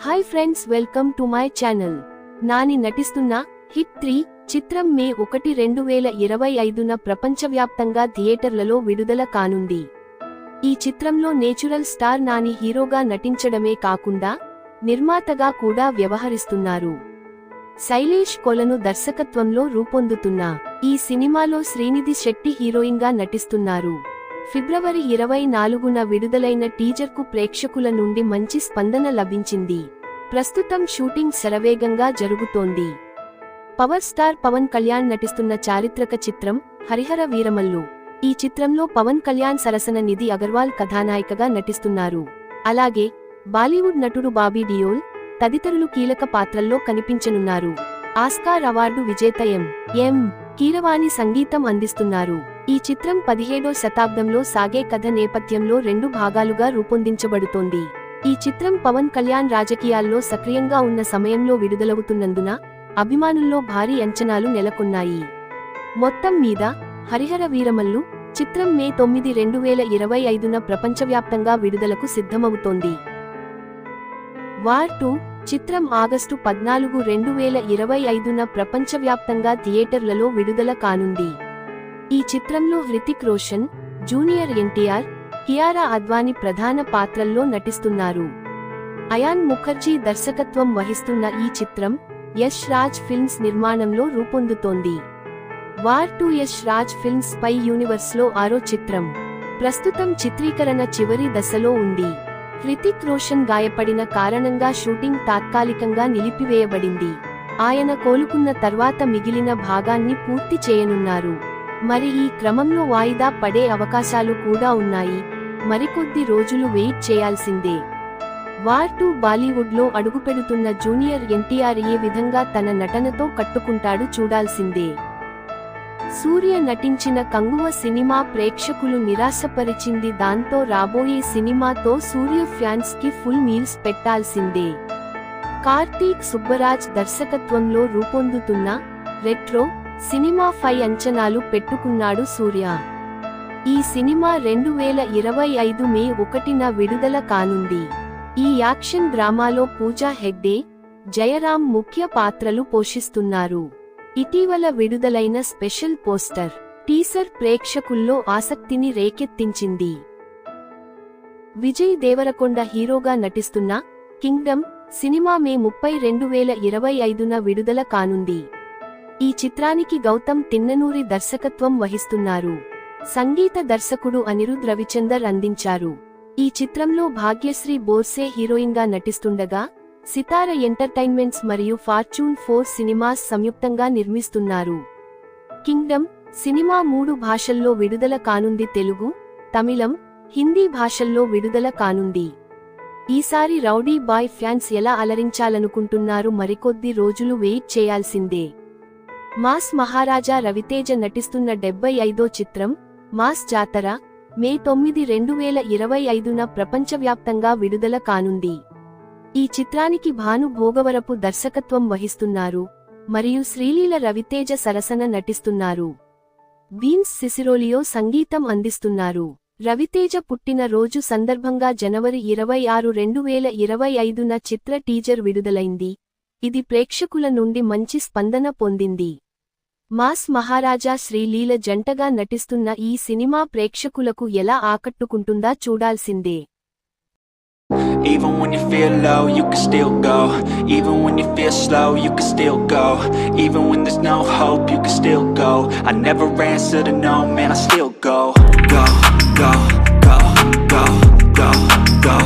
Hi friends, welcome to my channel. Nani నటిస్తున్న hit 3 చిత్రం మే 1, 2025న ప్రపంచవ్యాప్తంగా థియేటర్లలో విడుదల కానుంది. ఈ చిత్రంలో నేచురల్ స్టార్ నాని హీరోగా నటించడమే కాకుండా నిర్మాతగా కూడా వ్యవహరిస్తున్నారు. శైలేష్ కొలను దర్శకత్వంలో రూపొందుతున్న ఈ సినిమాలో శ్రీనిధి శెట్టి హీరోయిన్గా నటిస్తున్నారు. ఫిబ్రవరి 24న విడుదలైన టీజర్కు ప్రేక్షకుల నుండి మంచి స్పందన లభించింది. ప్రస్తుతం షూటింగ్ శరవేగంగా జరుగుతోంది. పవర్ స్టార్ పవన్ కళ్యాణ్ నటిస్తున్న చారిత్రక చిత్రం హరిహర వీరమల్లు. ఈ చిత్రంలో పవన్ కళ్యాణ్ సరసన నిధి అగర్వాల్ కథానాయికగా నటిస్తున్నారు. అలాగే బాలీవుడ్ నటుడు బాబీ డియోల్ తదితరులు కీలక పాత్రల్లో కనిపించనున్నారు. ఆస్కార్ అవార్డు విజేత ఎం కీరవాణి సంగీతం అందిస్తున్నారు. ఈ చిత్రం 17వ శతాబ్దంలో సాగే కథ నేపథ్యంలో 2 భాగాలుగా రూపొందించబడుతోంది. ఈ చిత్రం పవన్ కళ్యాణ్ రాజకీయాల్లో సక్రియంగా ఉన్న సమయంలో విడుదలవుతున్నందున అభిమానుల్లో భారీ అంచనాలు నెలకొన్నాయి. మొత్తం మీద హరిహర వీరమల్లు చిత్రం మే 9, 2025న ప్రపంచవ్యాప్తంగా విడుదలకు సిద్ధమవుతోంది. వార్ 2 చిత్రం ఆగస్టు 14, 2025న ప్రపంచవ్యాప్తంగా థియేటర్లలో విడుదల కానుంది. ఈ చిత్రంలో హృతిక్ రోషన్, జూనియర్ ఎన్టీఆర్, కియారా అద్వానీ ప్రధాన పాత్రల్లో నటిస్తున్నారు. అయాన్ ముఖర్జీ దర్శకత్వం వహిస్తున్న ఈ చిత్రం యష్ రాజ్ ఫిల్మ్స్ నిర్మాణంలో రూపొందుతోంది. War 2 Yash Raj films spy యూనివర్స్లో 6వ చిత్రం. ప్రస్తుతం చిత్రీకరణ చివరి దశలో ఉంది. హృతిక్ రోషన్ గాయపడిన కారణంగా షూటింగ్ తాత్కాలికంగా నిలిపివేయబడింది. ఆయన కోలుకున్న తర్వాత మిగిలిన భాగాన్ని పూర్తి చేయనున్నారు. మరి ఈ క్రమంలో వాయిదా పడే అవకాశాలు కూడా ఉన్నాయి. మరికొద్ది రోజులు వెయిట్ చేయాల్సిందే. వార్ 2 బాలీవుడ్లో అడుగుపెడుతున్న జూనియర్ ఎన్టీఆర్ ఏ విధంగా తన నటనతో కట్టుకుంటాడు చూడాల్సిందే. సూర్య నటించిన కంగువ సినిమా ప్రేక్షకులు నిరాశపరిచింది. దాంతో రాబోయే సినిమాతో సూర్య ఫ్యాన్స్ కి ఫుల్ మీల్స్ పెట్టాల్సిందే. కార్తీక్ సుబ్బరాజ్ దర్శకత్వంలో రూపొందుతున్న రెట్రో సినిమా 5 అంచనాలు పెట్టుకున్నాడు సూర్య. ఈ సినిమా 2025 మే 1న విడుదల కానుంది. ఈ యాక్షన్ డ్రామాలో పూజా హెగ్డే, జయరాం ముఖ్య పాత్రలు పోషిస్తున్నారు. ఇటీవల విడుదలైన స్పెషల్ పోస్టర్, టీజర్ ప్రేక్షకుల్లో ఆసక్తిని రేకెత్తించింది. విజయ్ దేవరకొండ హీరోగా నటిస్తున్న కింగ్డమ్ సినిమా మే 30, 2025న విడుదల కానుంది. ఈ చిత్రానికి గౌతమ్ తిన్ననూరి దర్శకత్వం వహిస్తున్నారు. సంగీత దర్శకుడు అనిరుద్ రవిచందర్ అందించారు. ఈ చిత్రంలో భాగ్యశ్రీ బోర్సే హీరోయిన్గా నటిస్తుండగా సితార ఎంటర్టైన్మెంట్స్ మరియు ఫార్చ్యూన్ 4 సినిమాస్ సంయుక్తంగా నిర్మిస్తున్నారు. కింగ్డమ్ సినిమా 3 భాషల్లో విడుదల కానుంది. తెలుగు, తమిళం, హిందీ భాషల్లో విడుదల కానుంది. ఈసారి రౌడీ బాయ్ ఫ్యాన్స్ ఎలా అలరించాలనుకుంటున్నారు? మరికొద్ది రోజులు వెయిట్ చేయాల్సిందే. మాస్ మహారాజా రవితేజ నటిస్తున్న 75వ చిత్రం మాస్ జాతర మే 9, 2025న ప్రపంచవ్యాప్తంగా విడుదల కానుంది. ఈ చిత్రానికి భాను భోగవరపు దర్శకత్వం వహిస్తున్నారు మరియు శ్రీలీల రవితేజ సరసన నటిస్తున్నారు. వీన్స్ సిసిరోలియో సంగీతం అందిస్తున్నారు. రవితేజ పుట్టిన రోజు సందర్భంగా జనవరి 26, 2025న చిత్ర టీజర్ విడుదలైంది. ఇది ప్రేక్షకుల నుండి మంచి స్పందన పొందింది. మాస్ మహారాజా శ్రీలీల జంటగా నటిస్తున్న ఈ సినిమా ప్రేక్షకులకు ఎలా ఆకట్టుకుంటుందా చూడాల్సిందే. Even when you feel low, you can still go. Even when you feel slow, you can still go. Even when there's no hope, you can still go. I never answer to no, man, I still go. Go, go, go, go, go, go.